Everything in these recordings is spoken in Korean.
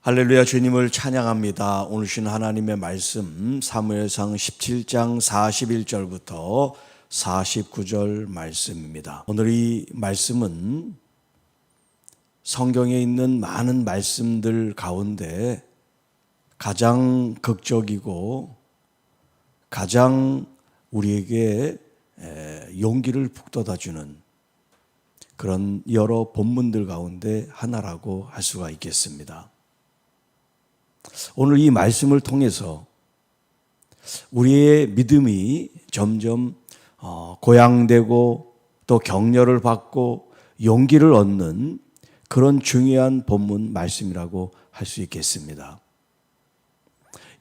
할렐루야, 주님을 찬양합니다. 오늘 주신 하나님의 말씀 사무엘상 17장 41절부터 49절 말씀입니다. 오늘 이 말씀은 성경에 있는 많은 말씀들 가운데 가장 극적이고 가장 우리에게 용기를 북돋아주는 그런 여러 본문들 가운데 하나라고 할 수가 있겠습니다. 오늘 이 말씀을 통해서 우리의 믿음이 점점 고양되고 또 격려를 받고 용기를 얻는 그런 중요한 본문 말씀이라고 할 수 있겠습니다.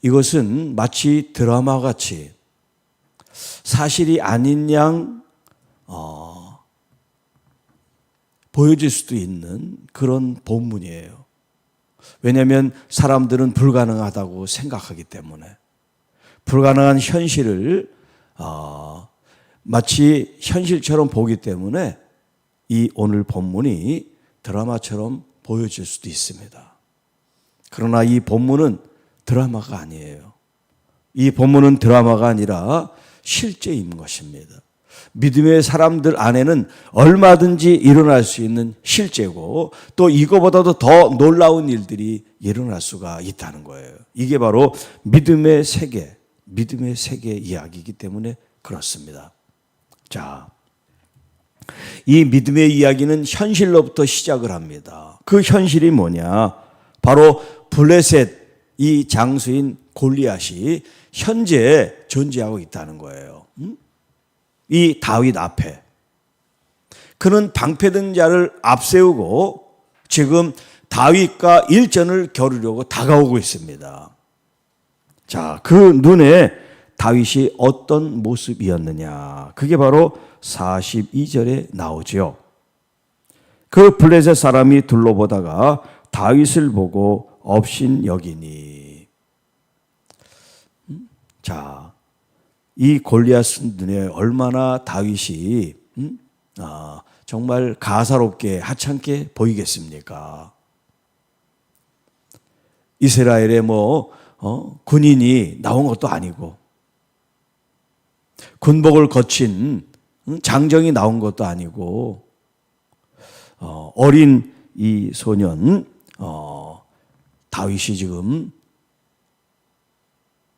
이것은 마치 드라마같이 사실이 아닌 양 보여질 수도 있는 그런 본문이에요. 왜냐하면 사람들은 불가능하다고 생각하기 때문에 불가능한 현실을 마치 현실처럼 보기 때문에 이 오늘 본문이 드라마처럼 보여질 수도 있습니다. 그러나 이 본문은 드라마가 아니에요. 이 본문은 드라마가 아니라 실제인 것입니다. 믿음의 사람들 안에는 얼마든지 일어날 수 있는 실제고 또 이거보다도 더 놀라운 일들이 일어날 수가 있다는 거예요. 이게 바로 믿음의 세계 이야기이기 때문에 그렇습니다. 자, 이 믿음의 이야기는 현실로부터 시작을 합니다. 그 현실이 뭐냐? 바로 블레셋 이 장수인 골리앗이 현재 존재하고 있다는 거예요. 이 다윗 앞에 그는 방패든 자를 앞세우고 지금 다윗과 일전을 겨루려고 다가오고 있습니다. 자, 그 눈에 다윗이 어떤 모습이었느냐? 그게 바로 42절에 나오죠. 그 블레셋 사람이 둘러보다가 다윗을 보고 업신여기니. 자, 이 골리앗 눈에 얼마나 다윗이 정말 가사롭게 하찮게 보이겠습니까? 이스라엘에 군인이 나온 것도 아니고 군복을 거친 장정이 나온 것도 아니고 어린 이 소년 다윗이 지금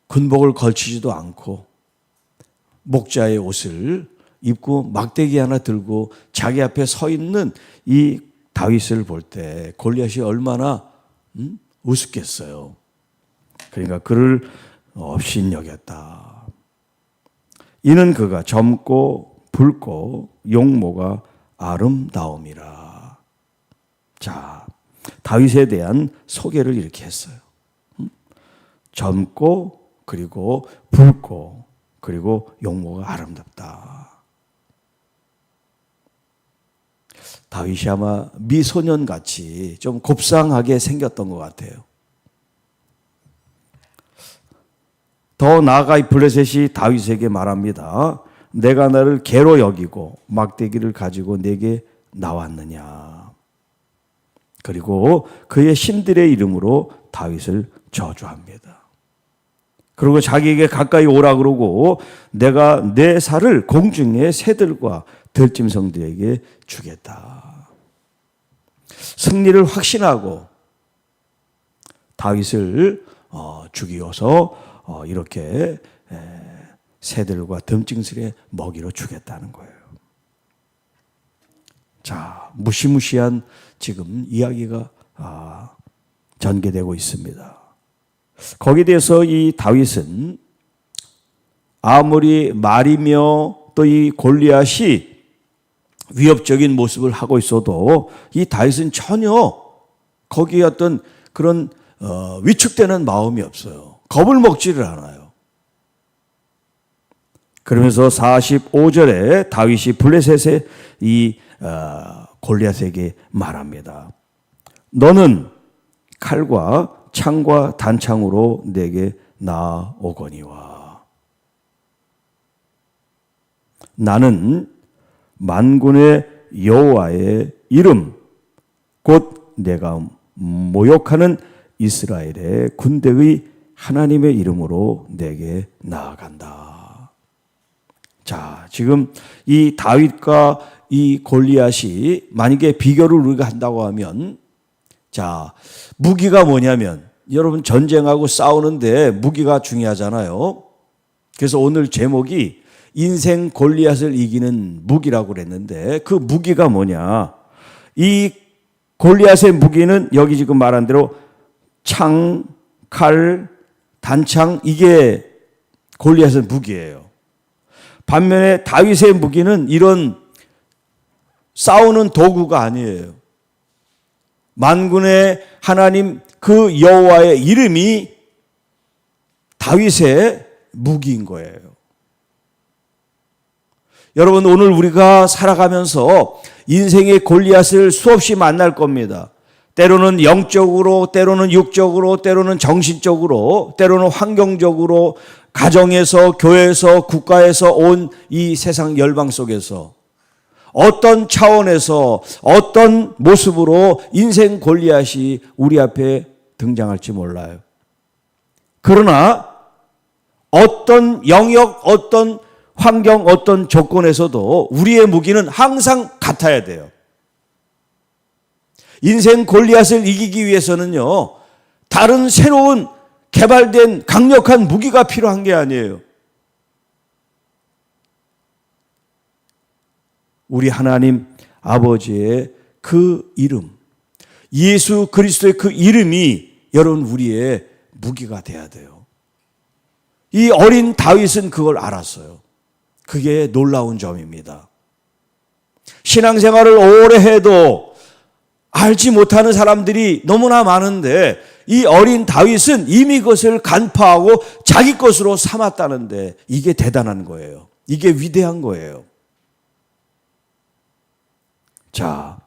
군복을 걸치지도 않고 목자의 옷을 입고 막대기 하나 들고 자기 앞에 서 있는 이 다윗을 볼 때 골리앗이 얼마나 우습겠어요. 그러니까 그를 업신여겼다. 이는 그가 젊고 붉고 용모가 아름다움이라. 자, 다윗에 대한 소개를 이렇게 했어요. 젊고 그리고 붉고 그리고 용모가 아름답다. 다윗이 아마 미소년같이 좀 곱상하게 생겼던 것 같아요. 더 나아가 이 블레셋이 다윗에게 말합니다. 내가 나를 개로 여기고 막대기를 가지고 내게 나왔느냐. 그리고 그의 신들의 이름으로 다윗을 저주합니다. 그리고 자기에게 가까이 오라 그러고 내가 내 살을 공중의 새들과 들짐승들에게 주겠다. 승리를 확신하고 다윗을 죽이어서 이렇게 새들과 들짐승의 먹이로 주겠다는 거예요. 자, 무시무시한 지금 이야기가 전개되고 있습니다. 거기에 대해서 이 다윗은 아무리 말이며 또 이 골리앗이 위협적인 모습을 하고 있어도 이 다윗은 전혀 거기에 어떤 그런 위축되는 마음이 없어요. 겁을 먹지를 않아요. 그러면서 45절에 다윗이 블레셋의 이 골리앗에게 말합니다. 너는 칼과 창과 단창으로 내게 나아오거니와 나는 만군의 여호와의 이름 곧 내가 모욕하는 이스라엘의 군대의 하나님의 이름으로 내게 나아간다. 자, 지금 이 다윗과 이 골리앗이 만약에 비교를 우리가 한다고 하면, 자, 무기가 뭐냐면, 여러분 전쟁하고 싸우는데 무기가 중요하잖아요. 그래서 오늘 제목이 인생 골리앗을 이기는 무기라고 그랬는데, 그 무기가 뭐냐? 이 골리앗의 무기는 여기 지금 말한 대로 창, 칼, 단창, 이게 골리앗의 무기예요. 반면에 다윗의 무기는 이런 싸우는 도구가 아니에요. 만군의 하나님 그 여호와의 이름이 다윗의 무기인 거예요. 여러분, 오늘 우리가 살아가면서 인생의 골리앗을 수없이 만날 겁니다. 때로는 영적으로, 때로는 육적으로, 때로는 정신적으로, 때로는 환경적으로, 가정에서, 교회에서, 국가에서 온 이 세상 열방 속에서 어떤 차원에서 어떤 모습으로 인생 골리앗이 우리 앞에 등장할지 몰라요. 그러나 어떤 영역, 어떤 환경, 어떤 조건에서도 우리의 무기는 항상 같아야 돼요. 인생 골리앗을 이기기 위해서는요, 다른 새로운 개발된 강력한 무기가 필요한 게 아니에요. 우리 하나님 아버지의 그 이름, 예수 그리스도의 그 이름이 여러분 우리의 무기가 돼야 돼요. 이 어린 다윗은 그걸 알았어요. 그게 놀라운 점입니다. 신앙생활을 오래 해도 알지 못하는 사람들이 너무나 많은데, 이 어린 다윗은 이미 그것을 간파하고 자기 것으로 삼았다는데, 이게 대단한 거예요. 이게 위대한 거예요. 자,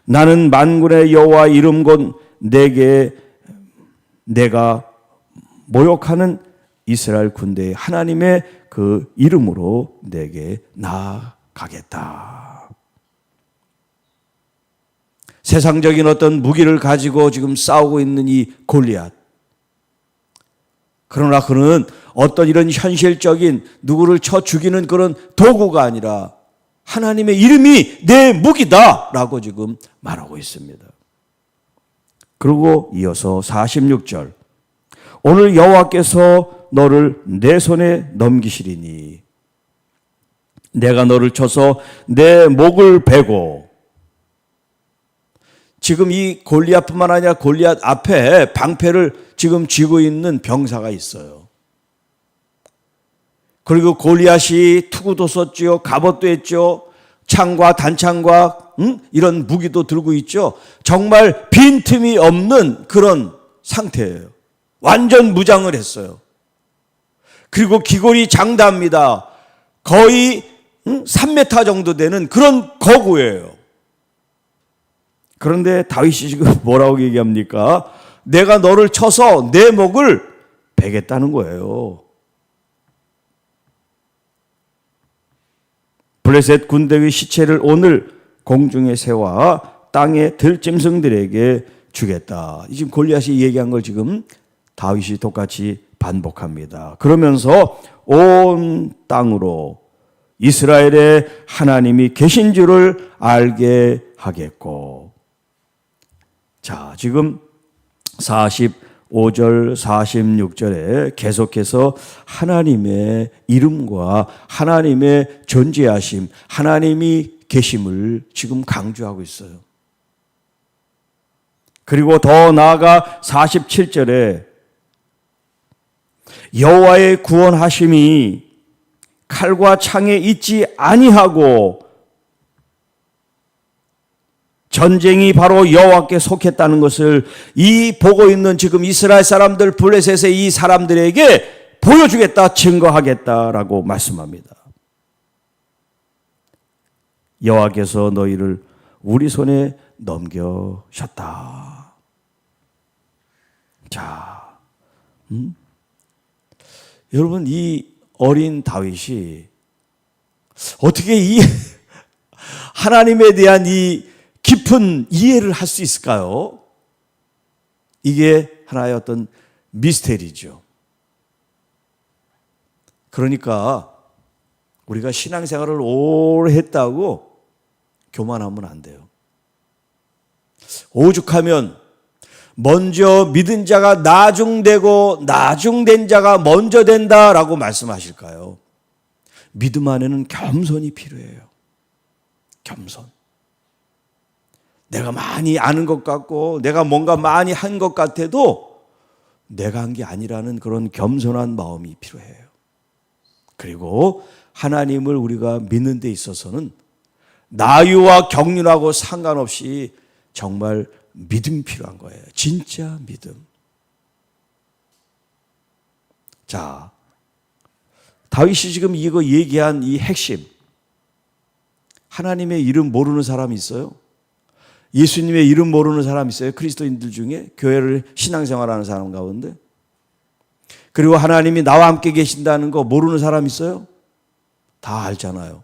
나는 만군의 여호와 이름 곧 내가 모욕하는 이스라엘 군대의 하나님의 그 이름으로 내게 나아가겠다. 세상적인 어떤 무기를 가지고 지금 싸우고 있는 이 골리앗. 그러나 그는 어떤 이런 현실적인 누구를 쳐 죽이는 그런 도구가 아니라 하나님의 이름이 내 무기다 라고 지금 말하고 있습니다. 그리고 이어서 46절, 오늘 여호와께서 너를 내 손에 넘기시리니 내가 너를 쳐서 내 목을 베고. 지금 이 골리앗뿐만 아니라 골리앗 앞에 방패를 지금 쥐고 있는 병사가 있어요. 그리고 골리앗이 투구도 썼죠. 갑옷도 했죠. 창과 단창과 이런 무기도 들고 있죠. 정말 빈틈이 없는 그런 상태예요. 완전 무장을 했어요. 그리고 기골이 장답니다. 거의 3m 정도 되는 그런 거구예요. 그런데 다윗이 지금 뭐라고 얘기합니까? 내가 너를 쳐서 내 목을 베겠다는 거예요. 블레셋 군대의 시체를 오늘 공중에 세워 땅의 들짐승들에게 주겠다. 지금 골리앗이 얘기한 걸 지금 다윗이 똑같이 반복합니다. 그러면서 온 땅으로 이스라엘의 하나님이 계신 줄을 알게 하겠고. 자, 지금 45절, 46절에 계속해서 하나님의 이름과 하나님의 존재하심, 하나님이 계심을 지금 강조하고 있어요. 그리고 더 나아가 47절에 여호와의 구원하심이 칼과 창에 있지 아니하고 전쟁이 바로 여호와께 속했다는 것을 이 보고 있는 지금 이스라엘 사람들, 블레셋의 이 사람들에게 보여주겠다, 증거하겠다라고 말씀합니다. 여호와께서 너희를 우리 손에 넘겨셨다. 자, 여러분, 이 어린 다윗이 어떻게 이 하나님에 대한 이 깊은 이해를 할 수 있을까요? 이게 하나의 어떤 미스테리죠. 그러니까 우리가 신앙생활을 오래 했다고 교만하면 안 돼요. 오죽하면 먼저 믿은 자가 나중되고 나중된 자가 먼저 된다라고 말씀하실까요? 믿음 안에는 겸손이 필요해요. 겸손. 내가 많이 아는 것 같고 내가 뭔가 많이 한 것 같아도 내가 한 게 아니라는 그런 겸손한 마음이 필요해요. 그리고 하나님을 우리가 믿는 데 있어서는 나이와 경륜하고 상관없이 정말 믿음이 필요한 거예요. 진짜 믿음. 자, 다윗이 지금 이거 얘기한 이 핵심. 하나님의 이름 모르는 사람이 있어요? 예수님의 이름 모르는 사람 있어요? 그리스도인들 중에 교회를 신앙생활하는 사람 가운데. 그리고 하나님이 나와 함께 계신다는 거 모르는 사람 있어요? 다 알잖아요.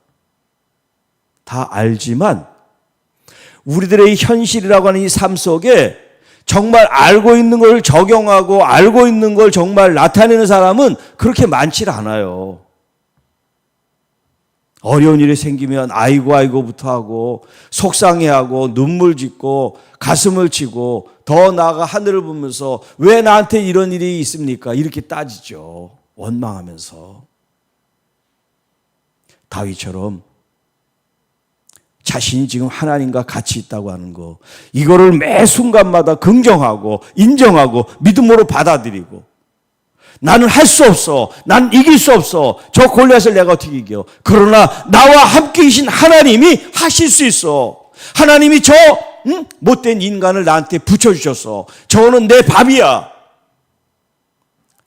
다 알지만 우리들의 현실이라고 하는 이 삶 속에 정말 알고 있는 걸 적용하고 알고 있는 걸 정말 나타내는 사람은 그렇게 많지 않아요. 어려운 일이 생기면 아이고부터 하고 속상해하고 눈물 짓고 가슴을 치고 더 나아가 하늘을 보면서 왜 나한테 이런 일이 있습니까? 이렇게 따지죠. 원망하면서. 다윗처럼 자신이 지금 하나님과 같이 있다고 하는 거, 이거를 매 순간마다 긍정하고 인정하고 믿음으로 받아들이고, 나는 할 수 없어, 난 이길 수 없어, 저 골리앗을 내가 어떻게 이겨? 그러나 나와 함께 계신 하나님이 하실 수 있어. 하나님이 저 못된 인간을 나한테 붙여주셨어. 저는 내 밥이야.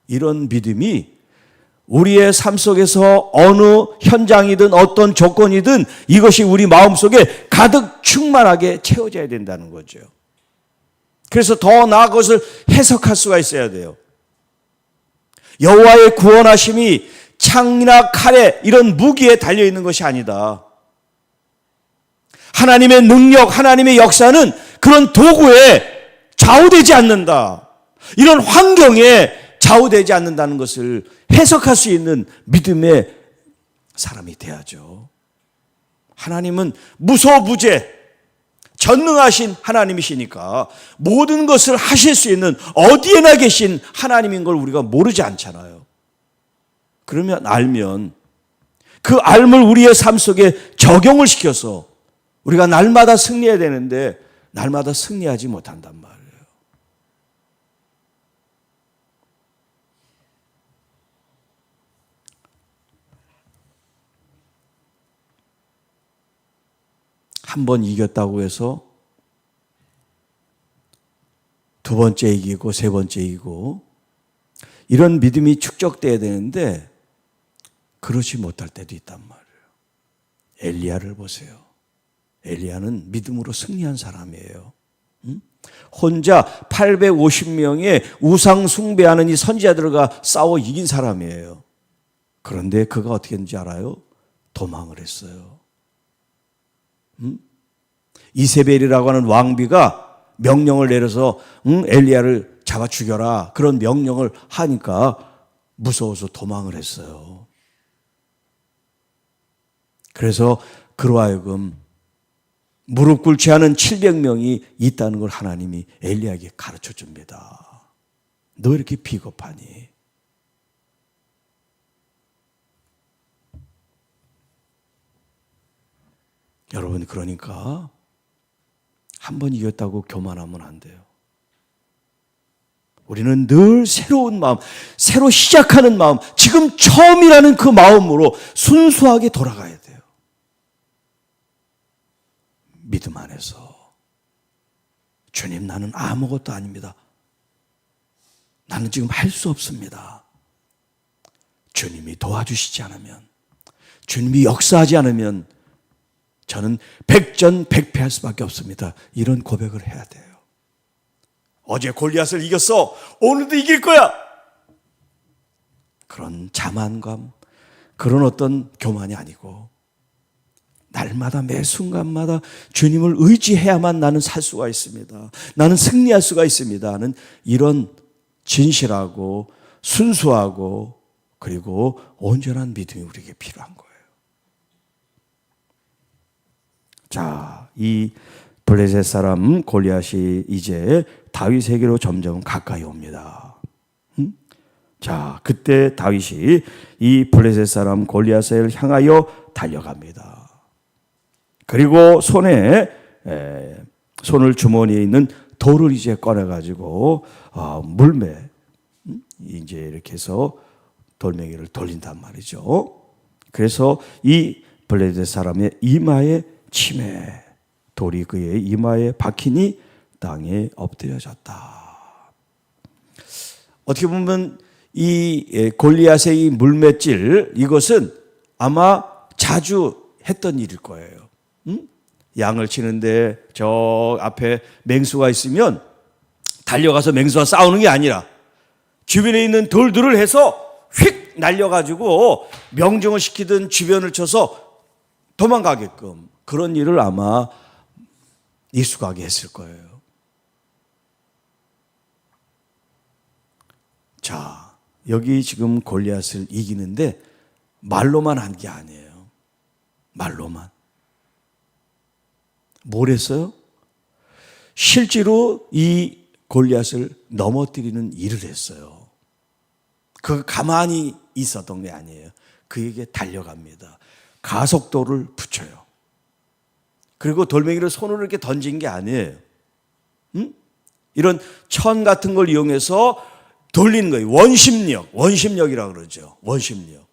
이런 믿음이 우리의 삶 속에서 어느 현장이든 어떤 조건이든 이것이 우리 마음속에 가득 충만하게 채워져야 된다는 거죠. 그래서 더 나은 것을 해석할 수가 있어야 돼요. 여호와의 구원하심이 창이나 칼에 이런 무기에 달려있는 것이 아니다. 하나님의 능력, 하나님의 역사는 그런 도구에 좌우되지 않는다. 이런 환경에 좌우되지 않는다는 것을 해석할 수 있는 믿음의 사람이 돼야죠. 하나님은 무소부재, 전능하신 하나님이시니까 모든 것을 하실 수 있는 어디에나 계신 하나님인 걸 우리가 모르지 않잖아요. 그러면 알면 그 알을 우리의 삶 속에 적용을 시켜서 우리가 날마다 승리해야 되는데 날마다 승리하지 못한단 말이에요. 한 번 이겼다고 해서 두 번째 이기고 세 번째 이기고 이런 믿음이 축적돼야 되는데 그렇지 못할 때도 있단 말이에요. 엘리야를 보세요. 엘리야는 믿음으로 승리한 사람이에요. 혼자 850명의 우상 숭배하는 이 선지자들과 싸워 이긴 사람이에요. 그런데 그가 어떻게 했는지 알아요? 도망을 했어요. 이세벨이라고 하는 왕비가 명령을 내려서 엘리야를 잡아 죽여라 그런 명령을 하니까 무서워서 도망을 했어요. 그래서 그로 하여금 무릎 꿇지 않은 700명이 있다는 걸 하나님이 엘리야에게 가르쳐 줍니다. 너 이렇게 비겁하니? 여러분, 그러니까 한 번 이겼다고 교만하면 안 돼요. 우리는 늘 새로운 마음, 새로 시작하는 마음, 지금 처음이라는 그 마음으로 순수하게 돌아가야 돼요. 믿음 안에서 주님, 나는 아무것도 아닙니다. 나는 지금 할 수 없습니다. 주님이 도와주시지 않으면, 주님이 역사하지 않으면 저는 백전백패할 수밖에 없습니다. 이런 고백을 해야 돼요. 어제 골리앗을 이겼어. 오늘도 이길 거야. 그런 자만감, 그런 어떤 교만이 아니고 날마다 매 순간마다 주님을 의지해야만 나는 살 수가 있습니다. 나는 승리할 수가 있습니다 하는 이런 진실하고 순수하고 그리고 온전한 믿음이 우리에게 필요한 거예요. 자, 이 블레셋 사람 골리앗이 이제 다윗에게로 점점 가까이 옵니다. 자, 그때 다윗이 이 블레셋 사람 골리앗을 향하여 달려갑니다. 그리고 손을 주머니에 있는 돌을 이제 꺼내가지고 물매 이제 이렇게 해서 돌멩이를 돌린단 말이죠. 그래서 이 블레셋 사람의 이마에 치매, 돌이 그의 이마에 박히니 땅에 엎드려졌다. 어떻게 보면 이 골리앗의 이 물맷질, 이것은 아마 자주 했던 일일 거예요. 양을 치는데 저 앞에 맹수가 있으면 달려가서 맹수와 싸우는 게 아니라 주변에 있는 돌들을 해서 휙 날려가지고 명중을 시키든 주변을 쳐서 도망가게끔 그런 일을 아마 익숙하게 했을 거예요. 자, 여기 지금 골리앗을 이기는데 말로만 한 게 아니에요. 말로만. 뭘 했어요? 실제로 이 골리앗을 넘어뜨리는 일을 했어요. 그 가만히 있었던 게 아니에요. 그에게 달려갑니다. 가속도를 붙여요. 그리고 돌멩이를 손으로 이렇게 던진 게 아니에요. 이런 천 같은 걸 이용해서 돌리는 거예요. 원심력이라고 그러죠. 원심력.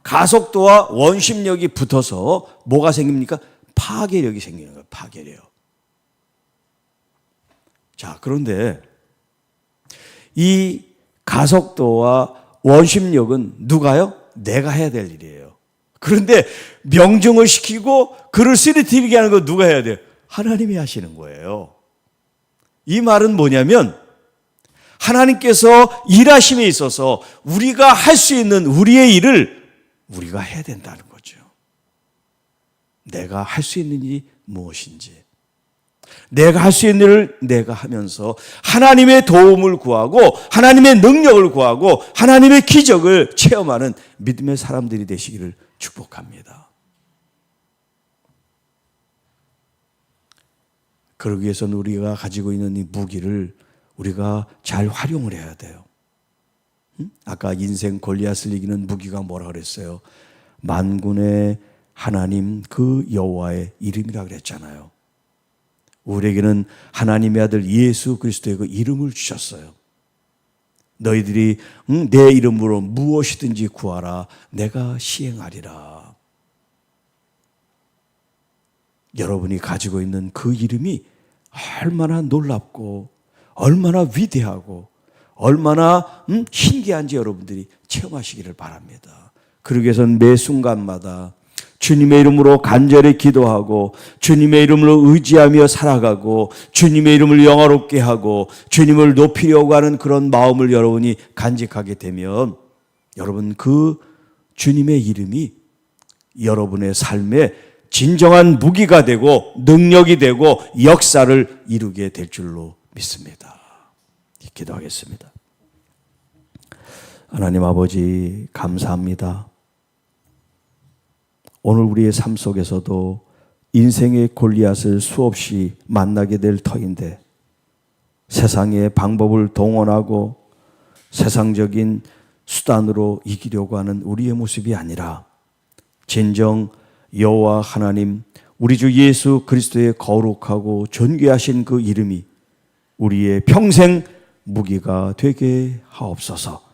가속도와 원심력이 붙어서 뭐가 생깁니까? 파괴력이 생기는 거예요. 파괴력. 자, 그런데 이 가속도와 원심력은 누가요? 내가 해야 될 일이에요. 그런데 명중을 시키고 그를 쓰러뜨리게 하는 거 누가 해야 돼요? 하나님이 하시는 거예요. 이 말은 뭐냐면 하나님께서 일하심에 있어서 우리가 할 수 있는 우리의 일을 우리가 해야 된다는 거죠. 내가 할 수 있는 일이 무엇인지, 내가 할 수 있는 일을 내가 하면서 하나님의 도움을 구하고 하나님의 능력을 구하고 하나님의 기적을 체험하는 믿음의 사람들이 되시기를 축복합니다. 그러기 위해서는 우리가 가지고 있는 이 무기를 우리가 잘 활용을 해야 돼요. 아까 인생 골리앗을 이기는 무기가 뭐라 그랬어요? 만군의 하나님 그 여호와의 이름이라 그랬잖아요. 우리에게는 하나님의 아들 예수 그리스도의 그 이름을 주셨어요. 너희들이 내 이름으로 무엇이든지 구하라 내가 시행하리라. 여러분이 가지고 있는 그 이름이 얼마나 놀랍고 얼마나 위대하고 얼마나 신기한지 여러분들이 체험하시기를 바랍니다. 그러기 위해서는 매 순간마다 주님의 이름으로 간절히 기도하고 주님의 이름으로 의지하며 살아가고 주님의 이름을 영화롭게 하고 주님을 높이려고 하는 그런 마음을 여러분이 간직하게 되면 여러분 그 주님의 이름이 여러분의 삶에 진정한 무기가 되고 능력이 되고 역사를 이루게 될 줄로 믿습니다. 기도하겠습니다. 하나님 아버지 감사합니다. 오늘 우리의 삶 속에서도 인생의 골리앗을 수없이 만나게 될 터인데 세상의 방법을 동원하고 세상적인 수단으로 이기려고 하는 우리의 모습이 아니라 진정 여호와 하나님 우리 주 예수 그리스도의 거룩하고 존귀하신 그 이름이 우리의 평생 무기가 되게 하옵소서.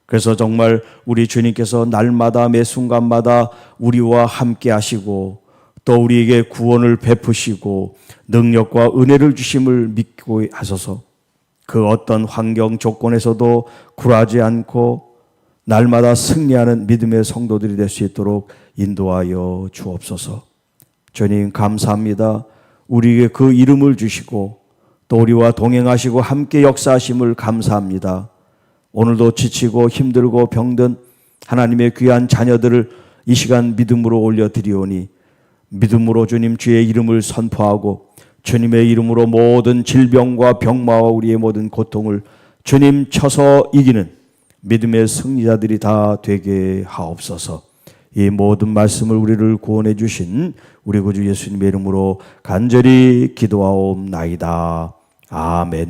그래서 정말 우리 주님께서 날마다 매 순간마다 우리와 함께 하시고 또 우리에게 구원을 베푸시고 능력과 은혜를 주심을 믿고 하소서. 그 어떤 환경 조건에서도 굴하지 않고 날마다 승리하는 믿음의 성도들이 될 수 있도록 인도하여 주옵소서. 주님 감사합니다. 우리에게 그 이름을 주시고 또 우리와 동행하시고 함께 역사하심을 감사합니다. 오늘도 지치고 힘들고 병든 하나님의 귀한 자녀들을 이 시간 믿음으로 올려드리오니 믿음으로 주님 주의 이름을 선포하고 주님의 이름으로 모든 질병과 병마와 우리의 모든 고통을 주님 쳐서 이기는 믿음의 승리자들이 다 되게 하옵소서. 이 모든 말씀을 우리를 구원해 주신 우리 구주 예수님의 이름으로 간절히 기도하옵나이다. 아멘.